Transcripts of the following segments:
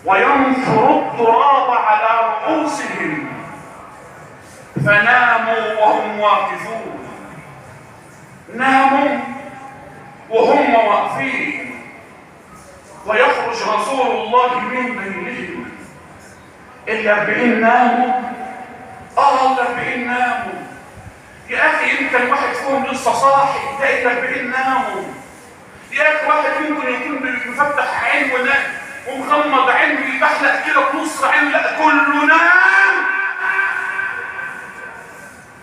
وينثر التراب على رؤوسهم فناموا وهم واقفون. ناموا وهم واقفين، ويخرج رسول الله من بينهم. ال40 ناموا. ال40 ناموا. يا اخي انت الواحد فيهم لسه صاحي، تلاقي ال40 ناموا. يا اخي واحد ممكن يكون مفتح عين ومغمض عينه يبحلق كده في نص عينه، لا كله نام.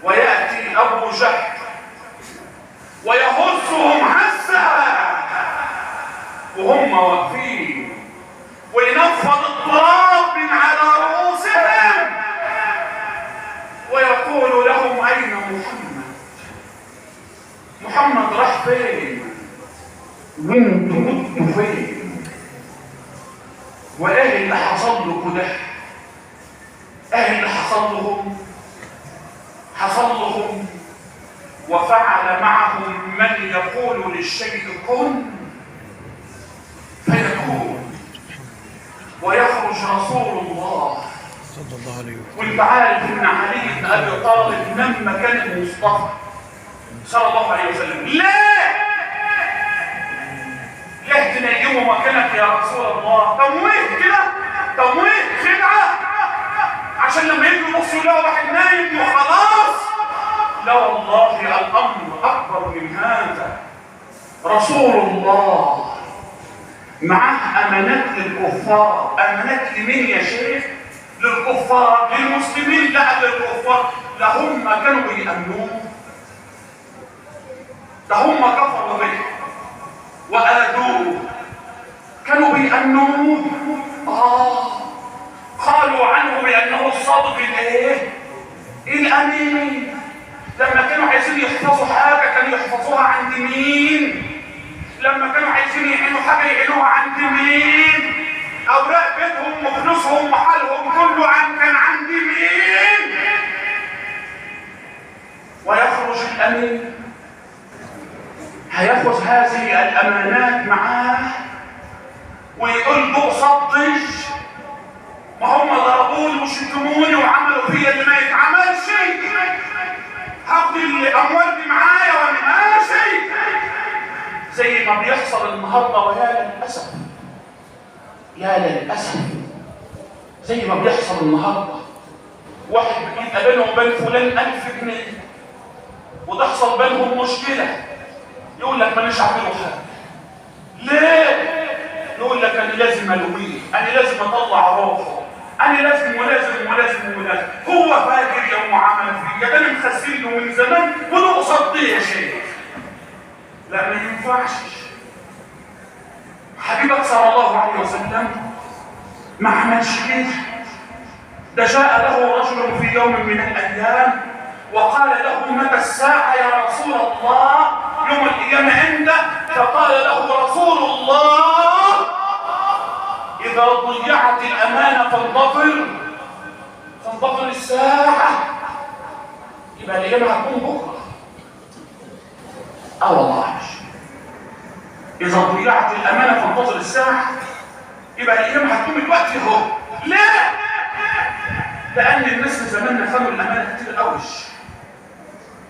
وياتي ابو جهل ويهزهم هزه وهم واقفين، وينفض التراب من على رؤوسهم ويقول لهم اين محمد؟ محمد راح فين؟ وانتوا كنتوا فين؟ وايه اللي حصل لكم ده؟ ايه اللي حصل لهم؟ حصل لهم وفعل معهم من يقول للشيء كن فيكون. ويخرج رسول الله صلى الله عليه وسلم. وانت عارف ان علي بن ابي طالب لما كان المصطفى صلى الله عليه وسلم ليه تنيمه مكانك يا رسول الله؟ تمويه كده، تمويه خدعه عشان لما يجوا يبصوا يلاقوا واحد نايم وخلاص. لا والله الامر اكبر من هذا. رسول الله معاه امانات للكفار. امانات لمين يا شيخ؟ للكفار، للمسلمين لا للكفار. لا هم كانوا بيأمنوه، ده هم كفروا به وآذوه، كانوا بيأمنوه. قالوا عنه بأنه الصادق الايه؟ الأمين. لما كانوا عايزين يحفظوا حاجة كانوا يحفظوها عند مين؟ لما كانوا عايزين يعينوا حاجة يعينوها عند مين؟ أوراق بيتهم وفلوسهم وحالهم كله كان عند مين؟ ويخرج الأمين هياخذ هذه الأمانات معاه ويقول له صدج، ما هم ضربوني وشتموني وعملوا فيا اللي ما يتعملش، هاخد الأموال دي معايا وأنا ماشي. زي ما بيحصل النهارده، ويا للأسف يا للأسف زي ما بيحصل النهارده، واحد بيبقى بينه وبين فلان 1000 جنيه وتحصل بينهم مشكلة، يقول لك ماليش اعمله حاجة. ليه؟ يقول لك انا لازم الويه، انا لازم اطلع روحه، انا لازم ولازم ولازم ولازم. هو فاكر يوم عمل فيا ده انا مخسر له من زمان ونقصد دي يا شيخ. لا ما ينفعش. حبيبك صلى الله عليه وسلم ما عملش كده. ده جاء له رجل في يوم من الايام وقال له متى الساعة يا رسول الله؟ يوم القيامة عنده. فقال له رسول الله إذا ضيعت الأمانة فانتظر الساعة. يبقى القيامة هتكون بكرة. والله إذا ضيعت الأمانة فانتظر الساعة، يبقى القيامة هتكون دلوقتي اهو. لا، لأن الناس في زماننا خدوا الأمانة كتير قوي.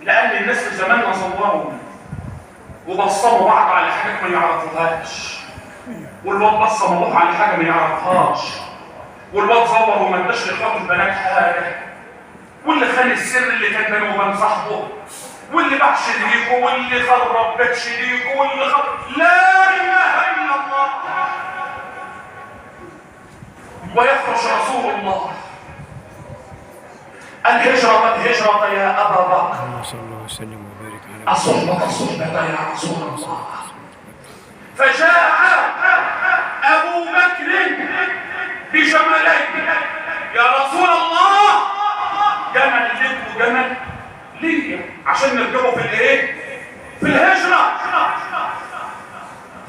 لأن الناس في زماننا صوروا وبصموا بعض على حاجات ما يعرفوهاش، والواد بصم ابوه على حاجة ما يعرفهاش، والواد صور وما اداش لاخواته البنات حاجة، واللي خان السر اللي كان بينه وبين صاحبه، واللي باع شريكه، واللي خرب بيت شريكه، واللي لا إله إلا الله. ويخرج رسول الله الهجرة يا أبا بكر، صلى الله وسلم وبارك على الصحبة يا رسول الله. فجاء أبو بكر بجملين. يا رسول الله، جمل لك وجمل لي عشان نركبه في الايه؟ في الهجرة.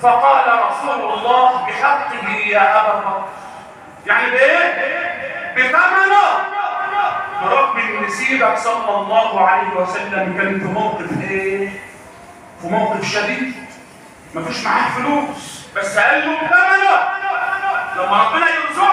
فقال رسول الله بحقه يا أبا بكر، يعني بايه؟ بثمنه. برغم ان سيدك صلى الله عليه وسلم كان في موقف ايه؟ في موقف شديد، مفيش معاه فلوس، بس قال له بثمنه. لما ربنا يرزقك